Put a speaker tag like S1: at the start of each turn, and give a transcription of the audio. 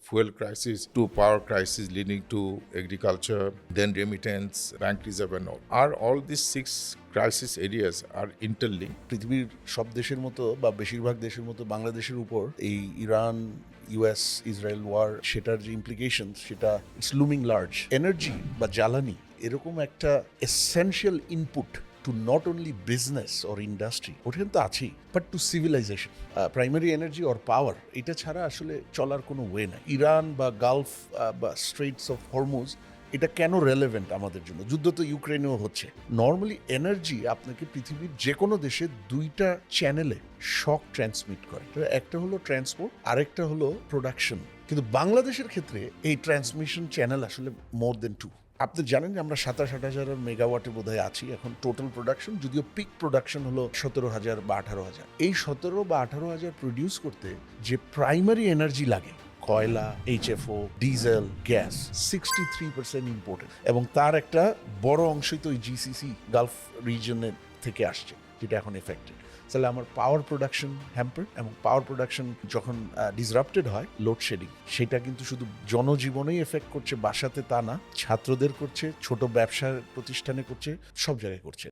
S1: fuel crisis to power crisis leading to agriculture, then remittance, bank reserve and all. Are all these 6 crisis areas are interlinked?
S2: পৃথিবীর সব দেশের মতো বা বেশিরভাগ দেশের মতো বাংলাদেশের উপর এই ইরান ইউএস ইসরায়েল ওয়ার সেটার যে ইমপ্লিকেশন সেটা ইটস লুমিং লার্জ। এনার্জি বা জ্বালানি এরকম একটা essential input to not only business or industry, ওটা কিন্তু আছেই, but to civilization. Primary energy or power এটা ছাড়া আসলে চলার কোনো ওয়ে নাই। ইরান বা গালফ বা স্ট্রেটস অফ হরমুজ এটা কেন রেলেভেন্ট আমাদের জন্য? যুদ্ধ তো ইউক্রেনেও হচ্ছে। নর্মালি এনার্জি আপনাকে পৃথিবীর যে কোনো দেশে 2টা চ্যানেলে শক ট্রান্সমিট করে, একটা হলো ট্রান্সপোর্ট, আরেকটা হলো প্রোডাকশন। কিন্তু বাংলাদেশের ক্ষেত্রে এই ট্রান্সমিশন চ্যানেল আসলে মোর দেন 2। আপনি জানেন যে আমরা 27,000 মেগাওয়াটে বোধহয় আছি এখন টোটাল প্রোডাকশন, যদিও পিক প্রোডাকশন হলো 17,000 বা 18,000। এই 17 বা 18,000 প্রডিউস করতে যে প্রাইমারি এনার্জি লাগে, কয়লা, এইচএফও, ডিজেল, গ্যাস, 63% ইম্পোর্টেড, এবং তার একটা বড় অংশই তো ওই জিসিসি গালফ রিজনের থেকে আসছে, যেটা এখন এফেক্টেড। তাহলে আমার পাওয়ার প্রোডাকশন হ্যাম্পার, এবং পাওয়ার প্রোডাকশন যখন ডিসরাপ্টেড হয়, লোডশেডিং, সেটা কিন্তু শুধু জনজীবনেই এফেক্ট করছে, বাসাতে তা না, ছাত্রদের করছে, ছোট ব্যবসার প্রতিষ্ঠানে করছে, সব জায়গায় করছে।